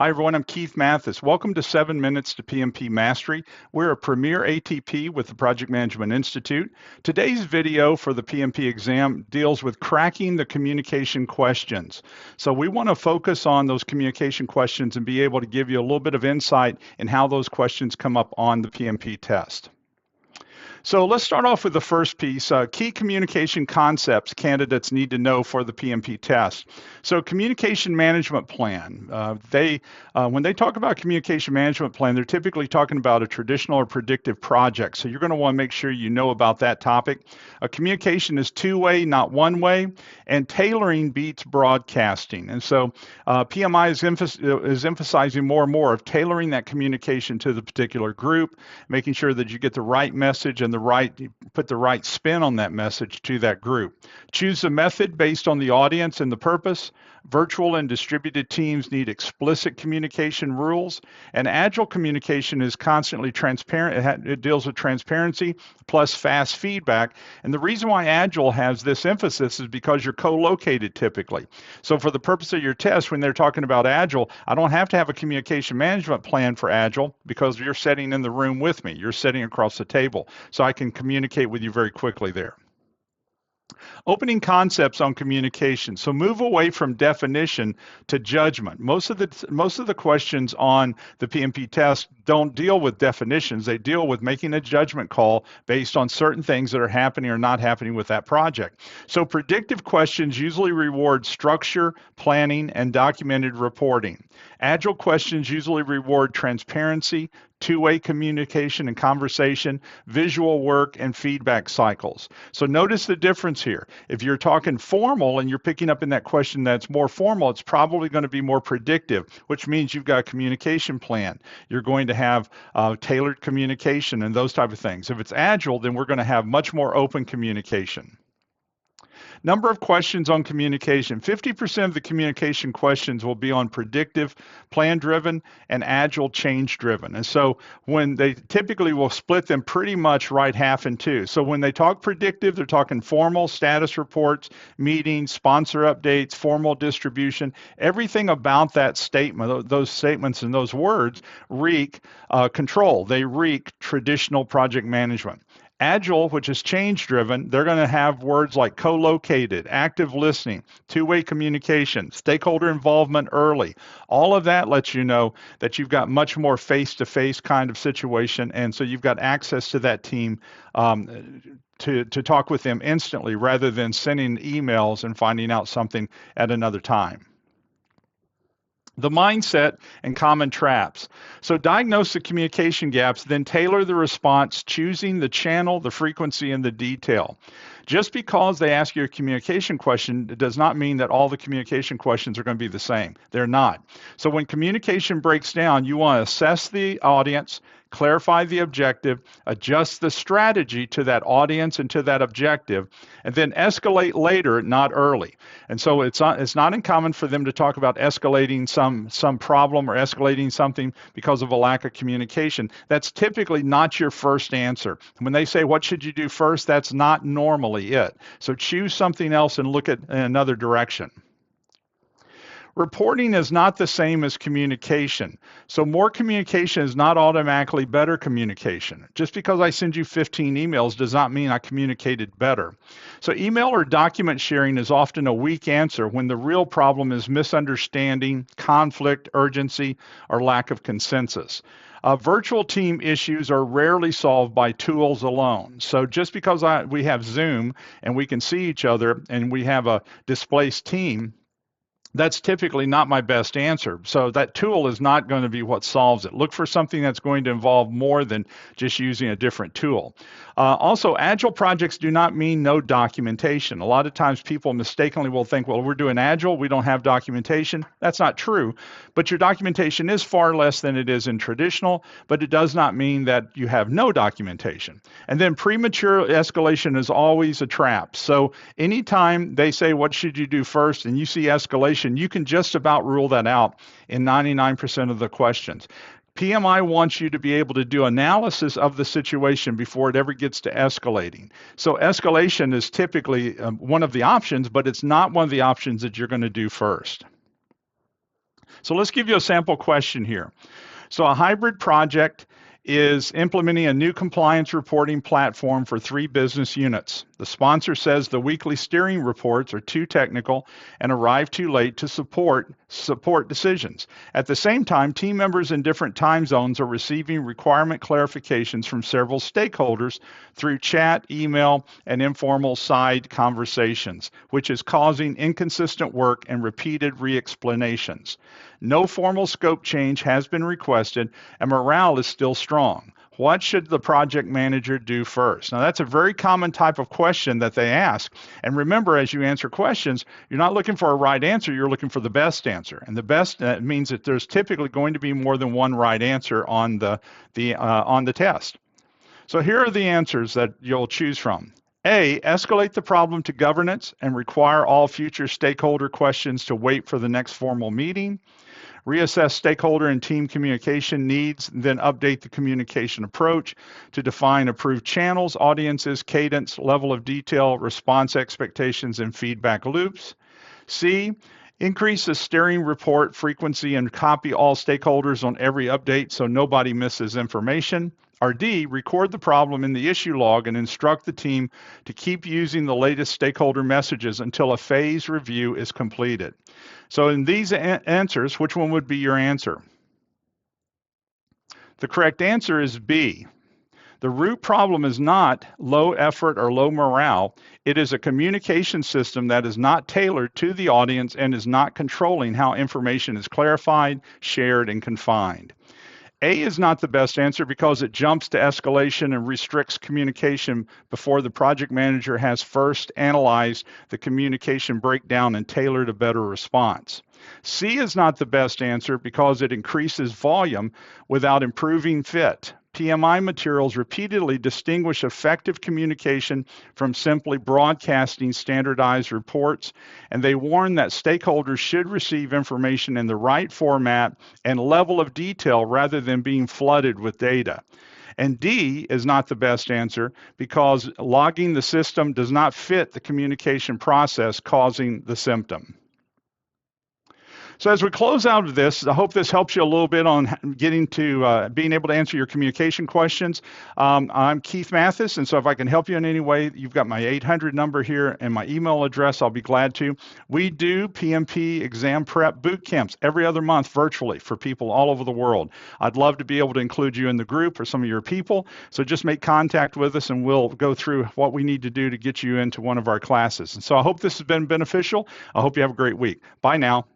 Hi, everyone. I'm Keith Mathis. Welcome to 7 Minutes to PMP Mastery. We're a premier ATP with the Project Management Institute. Today's video for the PMP exam deals with cracking the communication questions. So we want to focus on those communication questions and be able to give you a little bit of insight in how those questions come up on the PMP test. So let's start off with the first piece, key communication concepts candidates need to know for the PMP test. So communication management plan, when they talk about communication management plan, they're typically talking about a traditional or predictive project. So you're going to want to make sure you know about that topic. Communication is two-way, not one-way, and tailoring beats broadcasting. And so PMI is emphasizing more and more of tailoring that communication to the particular group, making sure that you get the right message and put the right spin on that message to that group. Choose the method based on the audience and the purpose. Virtual and distributed teams need explicit communication rules, and agile communication is constantly transparent. It deals with transparency plus fast feedback. And the reason why agile has this emphasis is because you're co-located typically. So for the purpose of your test, when they're talking about agile, I don't have to have a communication management plan for agile because you're sitting in the room with me. You're sitting across the table. So I can communicate with you very quickly there. Opening concepts on communication. So move away from definition to judgment. Most of the questions on the PMP test don't deal with definitions. They deal with making a judgment call based on certain things that are happening or not happening with that project. So predictive questions usually reward structure, planning, and documented reporting. Agile questions usually reward transparency, two-way communication and conversation, visual work, and feedback cycles. So notice the difference here. If you're talking formal and you're picking up in that question that's more formal, it's probably going to be more predictive, which means you've got a communication plan. You're going to have tailored communication and those type of things. If it's agile, then we're going to have much more open communication. Number of questions on communication. 50% of the communication questions will be on predictive, plan-driven, and agile change-driven. And so when they typically will split them pretty much right half in two. So when they talk predictive, they're talking formal status reports, meetings, sponsor updates, formal distribution. Everything about that statement, those statements and those words reek control. They reek traditional project management. Agile, which is change-driven, they're going to have words like co-located, active listening, two-way communication, stakeholder involvement early. All of that lets you know that you've got much more face-to-face kind of situation, and so you've got access to that team to talk with them instantly rather than sending emails and finding out something at another time. The mindset and common traps. So diagnose the communication gaps, then tailor the response, choosing the channel, the frequency, and the detail. Just because they ask you a communication question does not mean that all the communication questions are going to be the same. They're not. So when communication breaks down, you want to assess the audience, clarify the objective, adjust the strategy to that audience and to that objective, and then escalate later, not early. And so it's not uncommon for them to talk about escalating some problem or escalating something because of a lack of communication. That's typically not your first answer. When they say, what should you do first? That's not normally it. So choose something else and look at another direction. Reporting is not the same as communication. So more communication is not automatically better communication. Just because I send you 15 emails does not mean I communicated better. So email or document sharing is often a weak answer when the real problem is misunderstanding, conflict, urgency, or lack of consensus. Virtual team issues are rarely solved by tools alone. So just because we have Zoom and we can see each other and we have a displaced team, that's typically not my best answer. So that tool is not going to be what solves it. Look for something that's going to involve more than just using a different tool. Also, agile projects do not mean no documentation. A lot of times people mistakenly will think, well, we're doing agile, we don't have documentation. That's not true, but your documentation is far less than it is in traditional, but it does not mean that you have no documentation. And then premature escalation is always a trap. So anytime they say, what should you do first, and you see escalation, you can just about rule that out in 99% of the questions. PMI wants you to be able to do analysis of the situation before it ever gets to escalating. So escalation is typically one of the options, but it's not one of the options that you're going to do first. So let's give you a sample question here. So a hybrid project is implementing a new compliance reporting platform for 3 business units. The sponsor says the weekly steering reports are too technical and arrive too late to support decisions. At the same time, team members in different time zones are receiving requirement clarifications from several stakeholders through chat, email, and informal side conversations, which is causing inconsistent work and repeated re-explanations. No formal scope change has been requested, and morale is still strong. What should the project manager do first? Now, that's a very common type of question that they ask. And remember, as you answer questions, you're not looking for a right answer, you're looking for the best answer. And the best means that there's typically going to be more than one right answer on the test. So here are the answers that you'll choose from. A, escalate the problem to governance and require all future stakeholder questions to wait for the next formal meeting. Reassess stakeholder and team communication needs, then update the communication approach to define approved channels, audiences, cadence, level of detail, response expectations, and feedback loops. C, increase the steering report frequency and copy all stakeholders on every update so nobody misses information. Or D, record the problem in the issue log and instruct the team to keep using the latest stakeholder messages until a phase review is completed. So in these answers, which one would be your answer? The correct answer is B. The root problem is not low effort or low morale. It is a communication system that is not tailored to the audience and is not controlling how information is clarified, shared, and confined. A is not the best answer because it jumps to escalation and restricts communication before the project manager has first analyzed the communication breakdown and tailored a better response. C is not the best answer because it increases volume without improving fit. PMI materials repeatedly distinguish effective communication from simply broadcasting standardized reports, and they warn that stakeholders should receive information in the right format and level of detail rather than being flooded with data. And D is not the best answer because logging the system does not fit the communication process, causing the symptom. So as we close out of this, I hope this helps you a little bit on getting to being able to answer your communication questions. I'm Keith Mathis, and so if I can help you in any way, you've got my 800 number here and my email address. I'll be glad to. We do PMP exam prep boot camps every other month virtually for people all over the world. I'd love to be able to include you in the group or some of your people. So just make contact with us and we'll go through what we need to do to get you into one of our classes. And so I hope this has been beneficial. I hope you have a great week. Bye now.